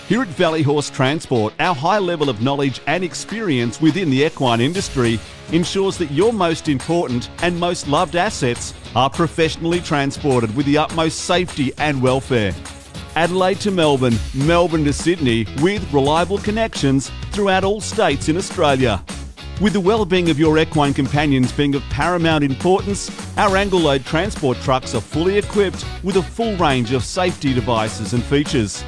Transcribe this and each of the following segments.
Here at Valley Horse Transport, our high level of knowledge and experience within the equine industry ensures that your most important and most loved assets are professionally transported with the utmost safety and welfare. Adelaide to Melbourne, Melbourne to Sydney, with reliable connections throughout all states in Australia. With the well-being of your equine companions being of paramount importance, our angle load transport trucks are fully equipped with a full range of safety devices and features.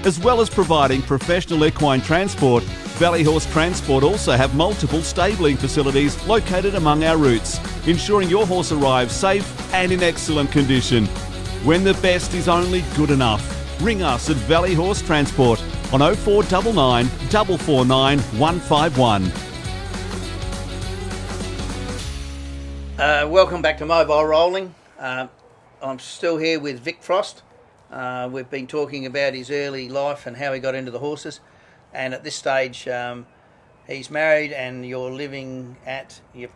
As well as providing professional equine transport, Valley Horse Transport also have multiple stabling facilities located among our routes, ensuring your horse arrives safe and in excellent condition. When the best is only good enough, ring us at Valley Horse Transport on 0499 449 151. Welcome back to Mobile Rolling. I'm still here with Vic Frost. We've been talking about his early life and how he got into the horses, and at this stage he's married and you're living at your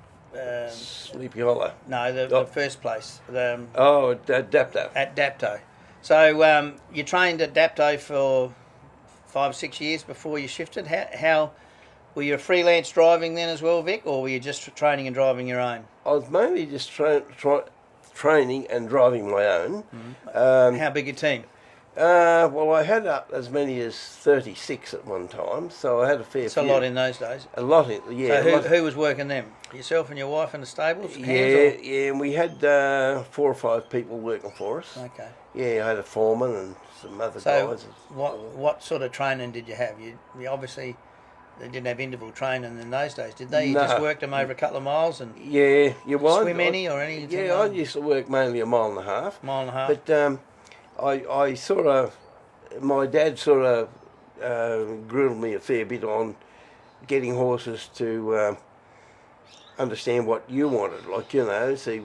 Sleepy Hollow. No, the first place. Dapto. At Dapto. So you trained at Dapto for 5 or 6 years before you shifted. How were you freelance driving then as well, Vic, or were you just training and driving your own? I was mainly just training and driving my own. How big a team? Well, I had up as many as 36 at one time, so I had a fair few. It's a lot in those days. A lot, yeah. So who was working them? Yourself and your wife in the stables? Yeah, and we had 4 or 5 people working for us. Okay. Yeah, I had a foreman and some other guys. So what sort of training did you have? You obviously... They didn't have interval training in those days, did they? You just worked them over a couple of miles and swim any or anything? Yeah, I used to work mainly a mile and a half. But I sort of, my dad sort of grilled me a fair bit on getting horses to understand what you wanted. Like, you know, say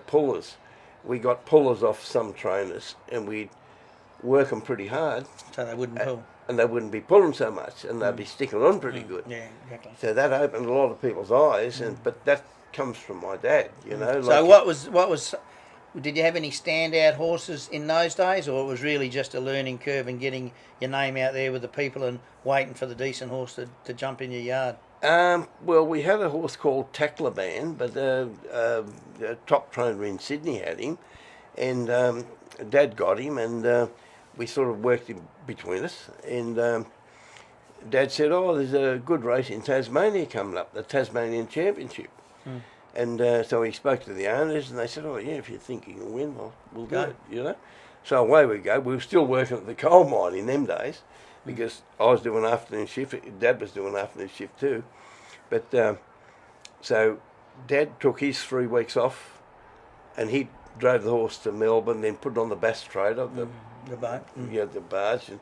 pullers. We got pullers off some trainers and we'd work them pretty hard. So they wouldn't pull. And they wouldn't be pulling so much, and they'd be sticking on pretty good. Yeah, exactly. So that opened a lot of people's eyes, but that comes from my dad, you know. So what was? Did you have any standout horses in those days, or it was really just a learning curve and getting your name out there with the people and waiting for the decent horse to jump in your yard? Well, we had a horse called Tactile Band, but a top trainer in Sydney had him, and Dad got him, and we sort of worked him between us, and Dad said, there's a good race in Tasmania coming up, the Tasmanian Championship. And so he spoke to the owners, and they said, yeah, if you think you can win, we'll do it, you know. So away we go. We were still working at the coal mine in them days, because I was doing afternoon shift, Dad was doing afternoon shift too. But so Dad took his 3 weeks off, and he drove the horse to Melbourne, then put it on the bass trader, the boat. Yeah, the barge, and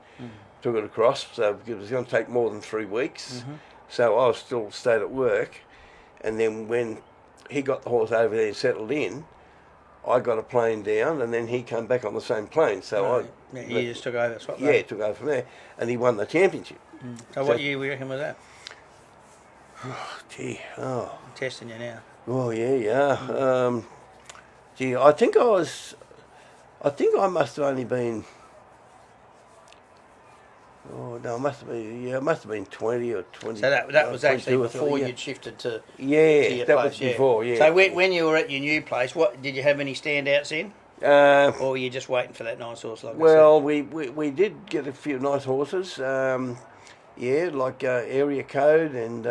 took it across. So it was going to take more than 3 weeks. So I was still stayed at work, and then when he got the horse over there and settled in, I got a plane down, and then he came back on the same plane. So you just took over. Yeah, took over from there, and he won the championship. So what year we reckon was that? I'm testing you now. Oh yeah. I think I must have only been. Oh no, it must have been 20 or 20. So that was actually before you'd shifted to. Yeah, to your that place, was before. Yeah. So when you were at your new place, what did you have any standouts in? Or were you just waiting for that nice horse? We did get a few nice horses. Like Area Code and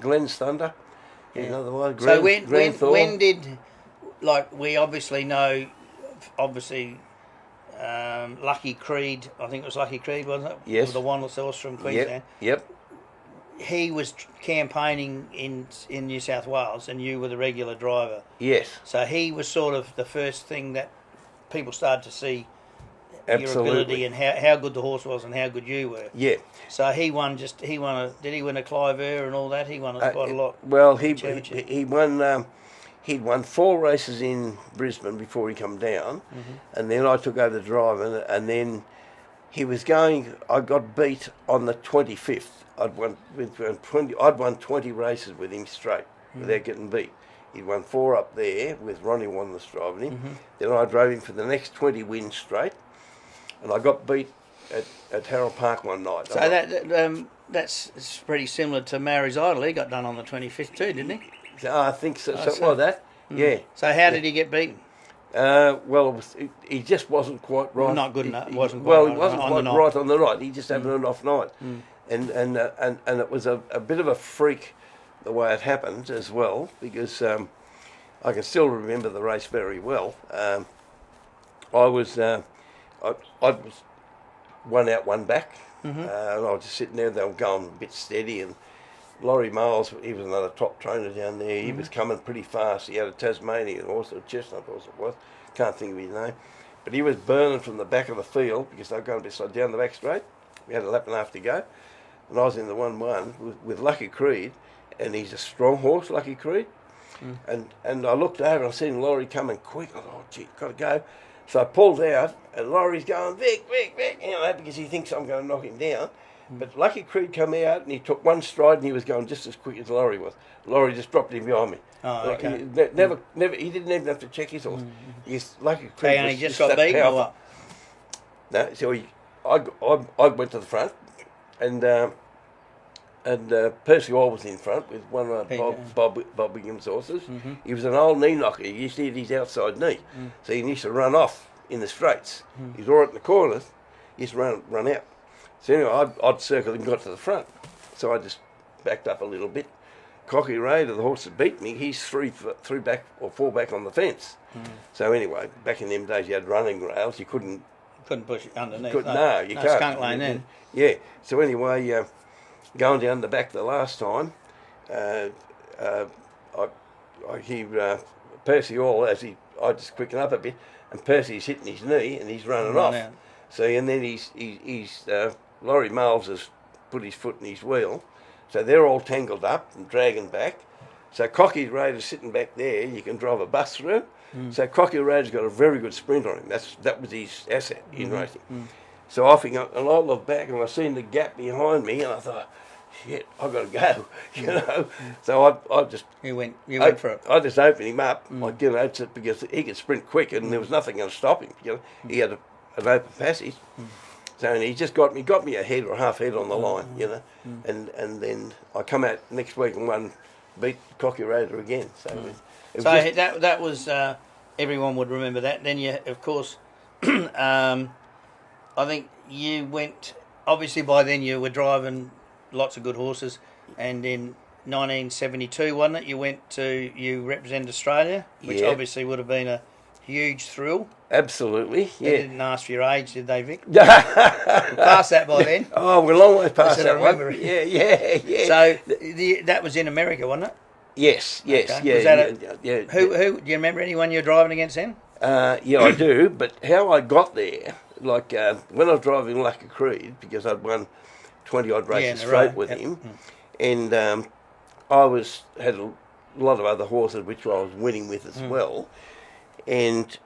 Glenn's Thunder. Yeah. Another one. So when did, like, we obviously know, Lucky Creed, I think it was Lucky Creed, wasn't it? Yes. The one horse from Queensland. Yep. He was campaigning in New South Wales, and you were the regular driver. Yes. So he was sort of the first thing that people started to see. Absolutely. Your ability and how good the horse was and how good you were. Yeah. So did he win a Clive Eyre and all that? He won quite a lot. Well, he won. He'd won 4 races in Brisbane before he come down, and then I took over the driving, and then he was going. I got beat on the 25th. I'd won 20 races with him straight without getting beat. He'd won 4 up there with Ronnie Wanless driving him. Then I drove him for the next 20 wins straight. and I got beat at Harold Park one night. So that's pretty similar to Maori's Idol. He got done on the 25th too, didn't he? I think so, something like that. Yeah. So how did he get beaten? Well, he just wasn't quite right. Not good enough. Wasn't quite right on the night. He just having an off night, and it was a bit of a freak the way it happened as well, because I can still remember the race very well. I was one out, one back, and I was just sitting there. They were going a bit steady, and Laurie Miles, he was another top trainer down there. He was coming pretty fast. He had a Tasmanian horse, a chestnut horse it was. Can't think of his name. But he was burning from the back of the field because they were going down the back straight. We had a lap and a half to go. And I was in the 1-1 with Lucky Creed, and he's a strong horse, Lucky Creed. And I looked over and I seen Laurie coming quick. I thought, oh, gee, got to go. So I pulled out, and Laurie's going, Vic, because he thinks I'm going to knock him down. But Lucky Creed come out, and he took one stride, and he was going just as quick as Laurie was. Laurie just dropped him behind me. Oh, okay. Never. He didn't even have to check his horse. Lucky Creed They only just got beaten or what? No, so I went to the front, and Percy Hall was in front with one of Bob Wiggins' horses. He was an old knee knocker. He used to hit his outside knee, so he used to run off in the straights. He's all right in the corners. He used to run out. So anyway, I'd circled and got to the front. So I just backed up a little bit. Cocky Ray, the horse that beat me, he's three back or 4 back on the fence. So anyway, back in them days you had running rails. You couldn't push it underneath. You can't. Skunk lane then. Yeah. So anyway, going down the back the last time, Percy Hall, I just quickened up a bit, and Percy's hitting his knee and he's running off. Out. So and then he's Laurie Miles has put his foot in his wheel, so they're all tangled up and dragging back. So Cocky Raider's sitting back there. You can drive a bus through. So Cocky Raider's got a very good sprint on him. That was his asset in racing. So off he went, and I looked back and I seen the gap behind me, and I thought, shit, I've got to go, you know. So I just you went for it. I just opened him up, because he could sprint quick, and there was nothing going to stop him. You know, he had an open passage. So and he just got me a head or a half head on the line, you know, and then I come out next week and beat Cocky Raider again. So that was everyone would remember that. Then you, of course, I think you went. Obviously, by then you were driving lots of good horses, and in 1972, wasn't it? You represented Australia, which obviously would have been a huge thrill. Absolutely, yeah. They didn't ask for your age, did they, Vic? We're past that by then. Oh, we're a long way past that one. Yeah. So that was in America, wasn't it? Yes, okay. yeah. Was that who do you remember anyone you were driving against then? Yeah, I do. But how I got there, like when I was driving Lucky Creed, because I'd won 20-odd races straight with him, and I had a lot of other horses which I was winning with as well, and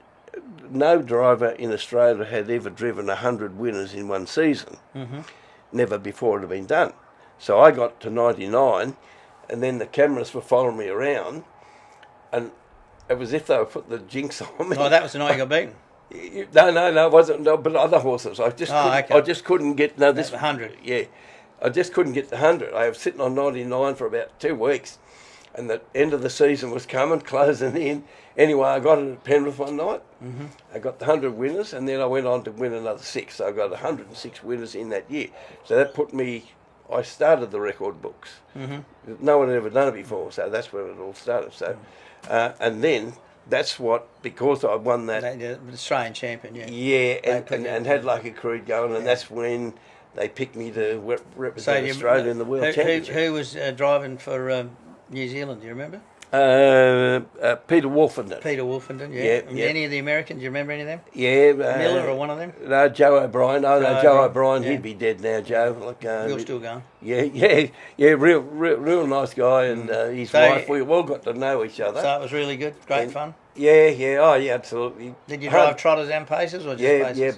no driver in Australia had ever driven 100 winners in one season. Never before it had been done. So I got to 99, and then the cameras were following me around, and it was as if they were putting the jinx on me. Oh, that was the night you got beaten? No, it wasn't. No, but other horses. I just couldn't get. No, this 100. Yeah, I just couldn't get the 100. I was sitting on 99 for about 2 weeks, and the end of the season was coming, closing in. Anyway, I got it at Penrith one night. I got the 100 winners, and then I went on to win another 6. So I got 106 winners in that year. So that put me. I started the record books. No one had ever done it before, so that's where it all started. So, and then that's because I won that the Australian champion. And had Lucky Creed going, and that's when they picked me to represent Australia in the World Championship. Who was driving for New Zealand? Do you remember? Peter Wolfenden. Peter Wolfenden, yeah. Any of the Americans? Do you remember any of them? Yeah. Miller or one of them? No, Joe O'Brien. Joe O'Brien. He'd be dead now, Joe. You're still going? Yeah. Real nice guy, and his wife. We all got to know each other. So it was really good, great fun. Yeah. Oh, yeah, absolutely. Did you drive trotters and paces, or just paces?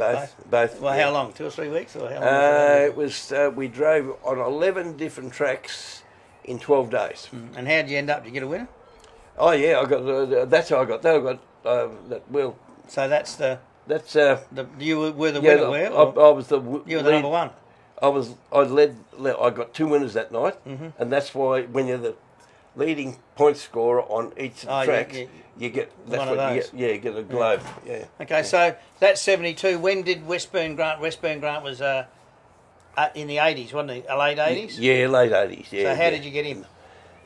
Both. Well, how long? 2 or 3 weeks, or how long? It was. We drove on 11 different tracks in 12 days. And how did you end up? Did you get a winner? Oh yeah, I got. That's how I got that. I got that wheel. So that's the That's You were the yeah. winner, were you? I was the You were the number one. I got 2 winners that night, and that's why when you're the leading point scorer on each of the tracks, you get one of those. You get a globe. Yeah. Okay, so that's 72. When did Westburn Grant? Westburn Grant was in the 80s, wasn't he? Late 80s. Yeah, late 80s. Yeah. So how did you get him?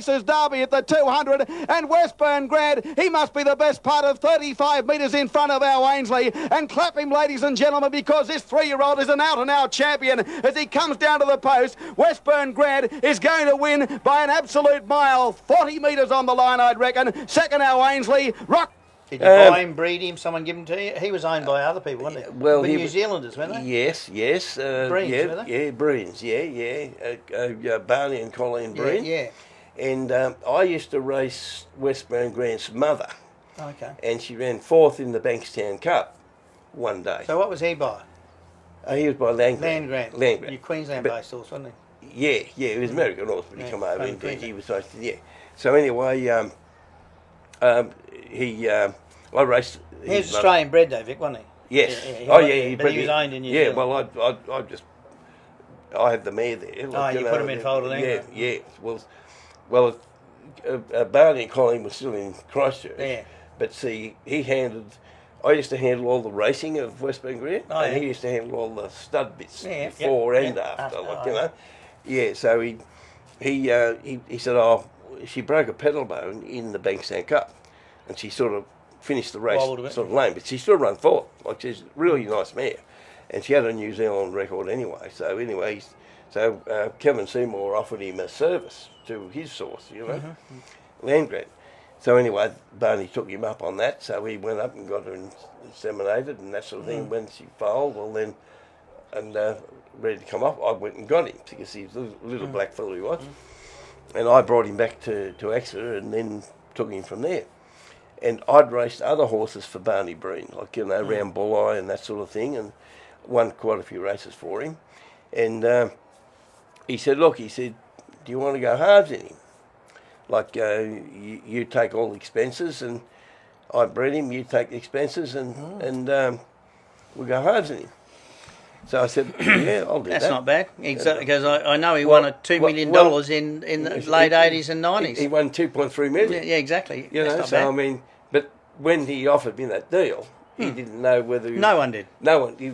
Says Derby at the 200 and Westburn Grant, he must be the best part of 35 metres in front of our Ainsley, and clap him ladies and gentlemen, because this 3-year-old is an out and out champion as he comes down to the post. Westburn Grant is going to win by an absolute mile, 40 metres on the line I'd reckon. Second our Ainsley, Rock. Did you buy him, breed him, someone give him to you? He was owned by other people, wasn't he? Well, New Zealanders, weren't they? Yes. Breens, yeah, were they? yeah, Breens, yeah. Barney and Colleen Breen. Yeah. And I used to race Westburn Grant's mother. Okay. And she ran 4th in the Bankstown Cup one day. So what was he by? He was by Land Grant. Land Grant. Your Queensland-based horse, wasn't he? Yeah, he was American horse, but he come over and Queensland. he was racing, yeah. So anyway, I raced. He was Australian bred though, Vic, wasn't he? Yes. But he was owned in New Zealand. Well, I had the mare there. You put him in Fold of England. Yeah. Well, Barney and Colleen was still in Christchurch. Yeah. But see, I used to handle all the racing of Westburn Grant, and he used to handle all the stud bits before and after. Yeah, so he said, she broke a pedal bone in the Bankstown Cup, and she sort of finished the race sort of lame, but she still run 4th. Like, she's a really nice mare, and she had a New Zealand record anyway. So Kevin Seymour offered him a service to his source, Land Grant. So anyway, Barney took him up on that, so he went up and got her inseminated and that sort of thing. When she foaled, ready to come off, I went and got him, because he was a little black fellow he was. And I brought him back to Exeter and then took him from there. And I'd raced other horses for Barney Breen, like, round Bulleye and that sort of thing, and won quite a few races for him. And he said, do you want to go halves in him? Like, you take all the expenses, and I bred him, you take the expenses, and we'll go halves in him. So I said, yeah, I'll do that. That's not bad, because I know he won $2 million in the late 80s and 90s. He won 2.3 million. Yeah, exactly. That's not bad. I mean, but when he offered me that deal, he didn't know whether... No one did. No one. He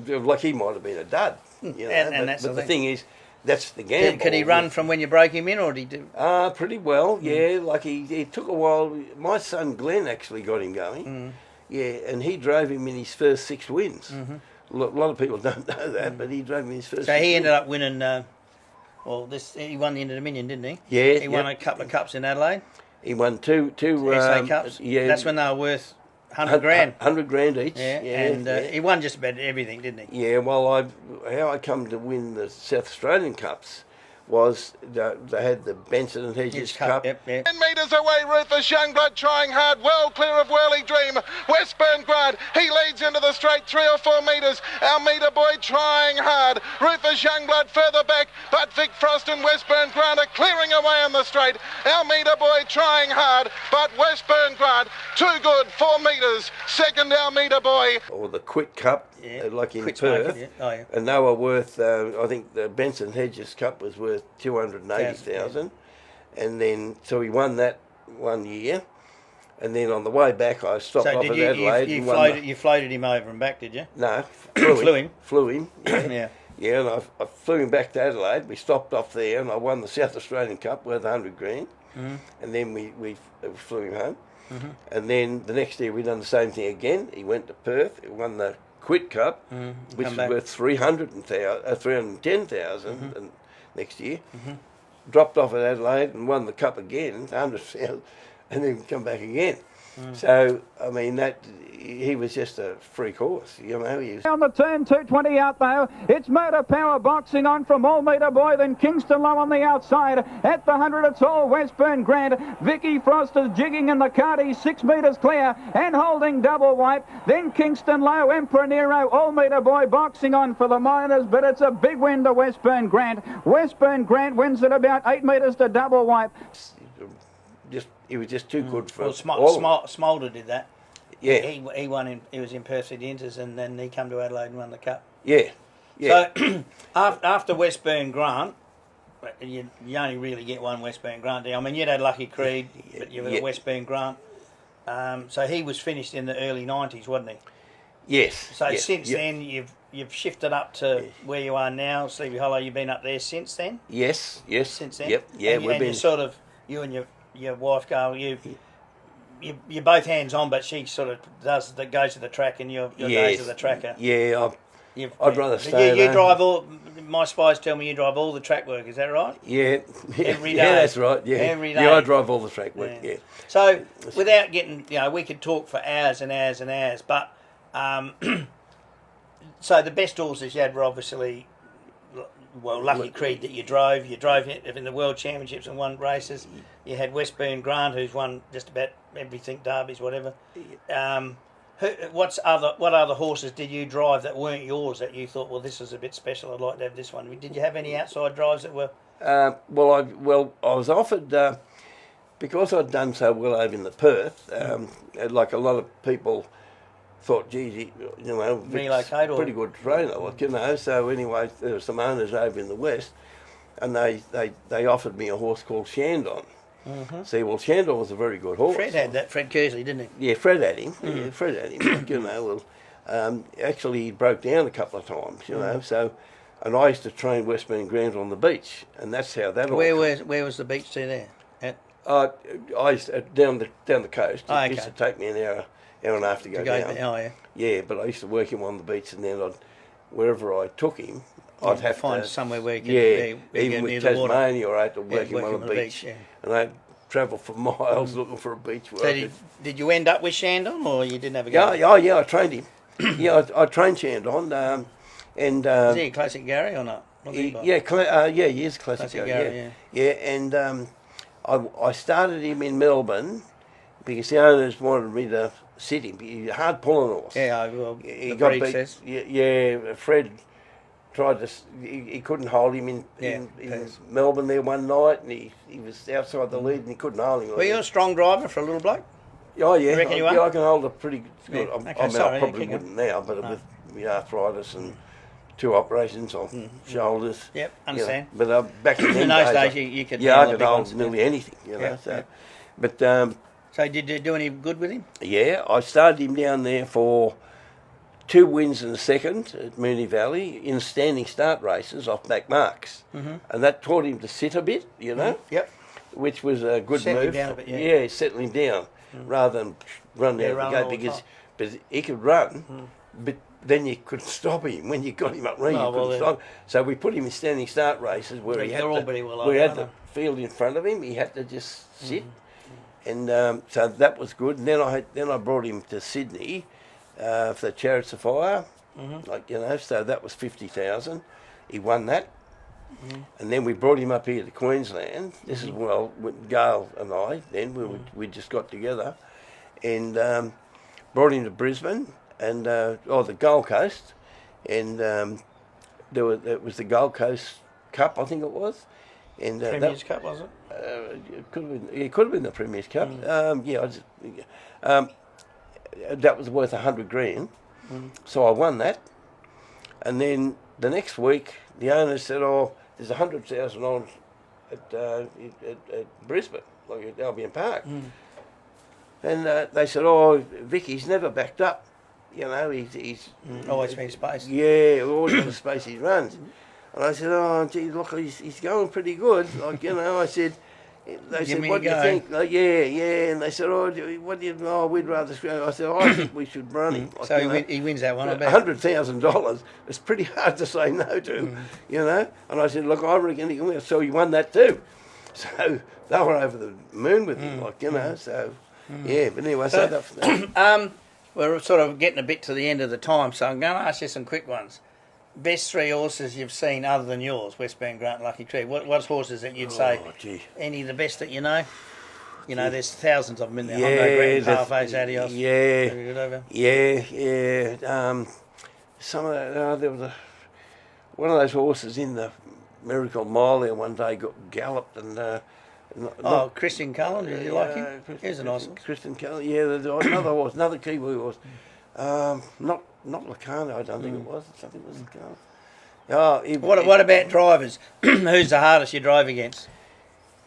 might have been a dud. And but the thing is, that's the gamble. Could he run from when you broke him in, or did he do? Pretty well, yeah. Like, he took a while. My son Glenn actually got him going. Yeah, and he drove him in his first 6 wins. A lot of people don't know that, but he drove him in his first 6 So he wins. ended up winning, he won the Inter-Dominion, didn't he? Yeah. He won a couple of cups in Adelaide. He won two SA Cups. Yeah. That's when they were worth 100 grand. 100 grand each. Yeah, and he won just about everything, didn't he? Yeah, well, how I come to win the South Australian Cups was they had the Benson and Hedges Cup. Yep. 10 metres away, Rufus Youngblood trying hard, well clear of Whirly Dream. Westburn Grant, he leads into the straight 3 or 4 metres. Our meter boy trying hard. Rufus Youngblood further back, but Vic Frost and Westburn Grant are clearing away on the straight. Our meter boy trying hard, but Westburn Grant, too good, 4 metres. Second, our meter boy. Or the Quit Cup, like in Perth. And they were worth, I think the Benson Hedges Cup was worth 280,000, and then so he won that 1 year, and then on the way back I stopped off at Adelaide. You floated him over and back, did you? No, flew him. Yeah. Yeah, and I flew him back to Adelaide. We stopped off there, and I won the South Australian Cup worth 100 grand, and then we flew him home, and then the next year we done the same thing again. He went to Perth, he won the Quit Cup, which was worth 310,000, and next year, dropped off at Adelaide and won the Cup again, 100,000, and then come back again. So, I mean, he was just a freak horse, He was... On the turn, 220 out though. It's Motor Power boxing on from All Meter Boy, then Kingston Low on the outside. At the 100, it's all Westburn Grant. Vicky Frost is jigging in the cart. He's 6 metres clear and holding double wipe. Then Kingston Low, Emperor Nero, All Meter Boy boxing on for the Miners, but it's a big win to Westburn Grant. Westburn Grant wins at about 8 metres to double wipe. He was just too good for Smolder did that. Yeah. He won. He was in Perth for the Inters, and then he come to Adelaide and won the cup. Yeah. Yeah. So after Westburn Grant, you only really get one Westburn Grant. I mean, you'd had Lucky Creed, but you were a Westburn Grant. So he was finished in the early 90s, wasn't he? Yes. So since then, you've shifted up to where you are now, Sleepy Hollow. You've been up there since then. Yes. Since then. Yep. Yeah. And you sort of, you and your wife go. You're both hands on, but she sort of goes to the track, and you're goes to the tracker. Yeah. I'd rather stay. You drive all. My spies tell me you drive all the track work. Is that right? Yeah. Every day. Yeah, that's right. Yeah. Every day. Yeah, I drive all the track work. Yeah. So without getting, we could talk for hours and hours and hours, but so the best horses you had were obviously, Lucky Creed that you drove. You drove it in the World Championships and won races. You had Westburn Grant, who's won just about everything, derbies, whatever. What other horses did you drive that weren't yours that you thought, well, this is a bit special, I'd like to have this one? Did you have any outside drives that were? I was offered because I'd done so well over in the Perth. Like a lot of people thought, geez, relocate or pretty good trainer, So anyway, there were some owners over in the West, and they offered me a horse called Shandon. Mm-hmm. See, well, Shandon was a very good horse. Fred had that, Fred Kersley, didn't he? Yeah, Fred had him. Yeah, Fred had him. Actually, he broke down a couple of times, So, and I used to train Westburn Grant on the beach, and that's how that all. Where was the beach to there? I used to, down the coast. Oh, it used to take me an hour and a half to go down. Oh, yeah. Yeah, but I used to work him on the beach, and then wherever I took him, I'd have find to somewhere where you could even with Tasmania, I had to work him on the beach. And I'd travel for miles looking for a beach. So did you end up with Shandon, or you didn't have a go? Yeah, I trained him. I trained Shandon. And is he a classic Gary or not? he is classic Gary. Yeah, and I started him in Melbourne because the owners wanted me to sit him. He's a hard pulling horse. Yeah, well, he got beat. Says. Yeah, Fred tried to. He couldn't hold him in Melbourne there one night, and he was outside the lead and he couldn't hold him. Were you a strong driver for a little bloke? Oh yeah, you reckon you I can hold it pretty good. Yeah. I probably wouldn't now, but with arthritis and 2 operations on shoulders. Yep, understand. But back in those days, you could. Yeah, I could hold nearly anything, But so did you do any good with him? Yeah, I started him down there for 2 wins and a second at Moonee Valley in standing start races off back marks, and that taught him to sit a bit, Yep. Which was a good Settle move. Him down a bit, settling down rather than run down the gate because he could run, but then you couldn't stop him when you got him up ring. You couldn't stop. So we put him in standing start races where he had the field in front of him. He had to just sit, and so that was good. And then I brought him to Sydney for the Chariots of Fire, so that was 50,000. He won that. And then we brought him up here to Queensland. This is with Gail and I. Then we just got together, and brought him to Brisbane and the Gold Coast, and it was the Gold Coast Cup, I think it was, and Premier's Cup, was it? It could have been the Premier's Cup. That was worth 100 grand, so I won that, and then the next week the owner said, "Oh, there's 100,000 on at Brisbane, like at Albion Park." And they said, "Oh, Vic, he's never backed up. He's always been space." Yeah, always in the space he runs. And I said, "Oh, gee, look, he's going pretty good." I said, they said, "What do you think?" Like, yeah. And they said, "Oh, what do you? Oh, we'd rather." I said, "I think we should run him." So he wins that one. $100,000. It's pretty hard to say no to, And I said, "Look, I reckon he can win." So he won that too. So they were over the moon with him, So yeah. But anyway, so that. We're sort of getting a bit to the end of the time, so I'm going to ask you some quick ones. Best 3 horses you've seen other than yours, Westburn Grant, Lucky Creed. What's horses that you'd say? Any of the best that you know? There's thousands of them in there. Yeah, Hondo, Grant, Adios. Yeah. Some of that. There was one of those horses in the Miracle Mile there one day got galloped, and Christian Cullen, did you like him? He was a nice one. Christian Cullen, yeah, another horse, another Kiwi horse. Not Lacana, I don't think it was. I think it was Lacana. What about drivers? Who's the hardest you drive against?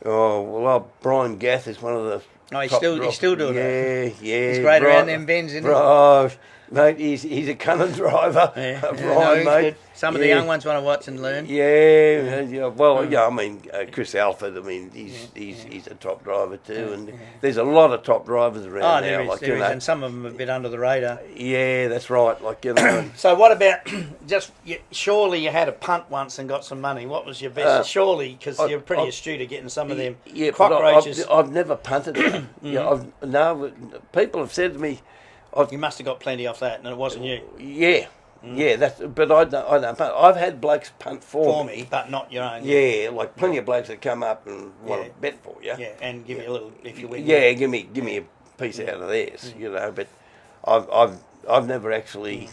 Brian Gath is one of the. Oh, he's still doing it. Yeah. He's great around them bends, isn't he? Oh, mate, he's a cunning driver. Brian, mate. Good. Some of the young ones want to watch and learn. Yeah. Well, I mean, Chris Alford. I mean, he's a top driver too, and there's a lot of top drivers around now. There is, and some of them are a bit under the radar. Yeah, that's right. So what about surely you had a punt once and got some money. What was your best? Surely, because you're pretty astute at getting some of them cockroaches. I've never punted. People have said to me, you must have got plenty off that, and it wasn't you. Yeah. Yeah, but I don't punt. I've had blokes punt for me, but not your own. Yeah, like plenty of blokes that come up and want to bet for you. Yeah, and give you a little if you win. Yeah, give me a piece out of theirs, But I've never actually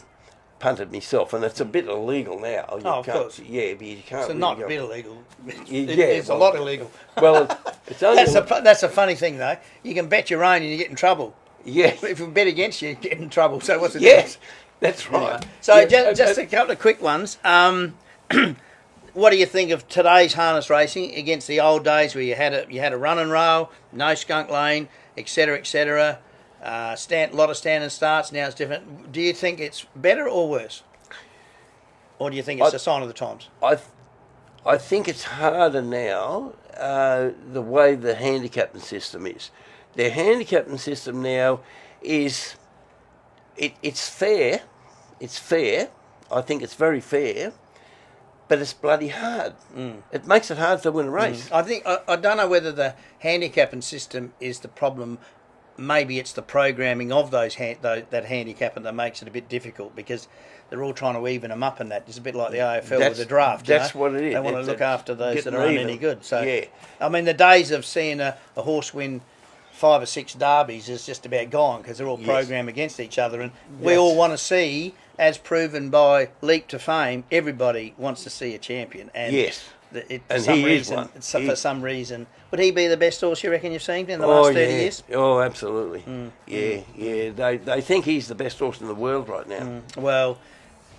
punted myself, and it's a bit illegal now. Of course. Yeah, but you can't. So really not a bit illegal. It's a lot illegal. Well, it's only that's a funny thing though. You can bet your own and you get in trouble. Yeah. If we bet against you, you get in trouble. So what's the difference? That's right. So just a couple of quick ones. What do you think of today's harness racing against the old days where you had a run and roll, no skunk lane, etc., etc. A lot of stand and starts. Now it's different. Do you think it's better or worse, or do you think it's a sign of the times? I think it's harder now. The way the handicapping system is. Their handicapping system now is it's fair. It's fair. I think it's very fair, but it's bloody hard. It makes it hard to win a race. I think I don't know whether the handicapping system is the problem. Maybe it's the programming of that handicapping that makes it a bit difficult because they're all trying to even them up, and that it's a bit like the AFL with the draft. That's what it is. They want to look after those that aren't any good. So yeah. I mean, the days of seeing a horse win 5 or 6 derbies is just about gone because they're all programmed against each other, and we all want to see, as proven by Leap to Fame, everybody wants to see a champion. And for some reason, would he be the best horse you reckon you've seen in the last 30 years? Oh, absolutely. Yeah. They think he's the best horse in the world right now. Well,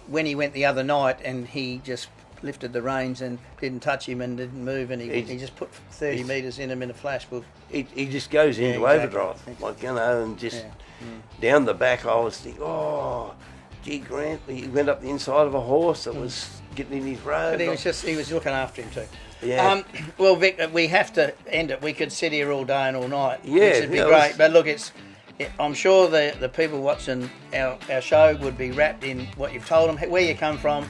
when he went the other night and he just lifted the reins and didn't touch him and didn't move, and he just put 30 metres in him in a flash. Well, he just goes into overdrive, and just down the back. I was thinking, gee, Grant, he went up the inside of a horse that was getting in his road. But he was looking after him too. Yeah. Well, Vic, we have to end it. We could sit here all day and all night. Yeah, it'd be great. But look, I'm sure the people watching our show would be wrapped in what you've told them, where you come from,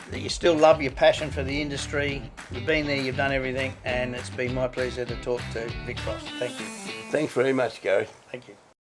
that you still love your passion for the industry. You've been there, you've done everything, and it's been my pleasure to talk to Vic Frost. Thank you. Thanks very much, Gary. Thank you.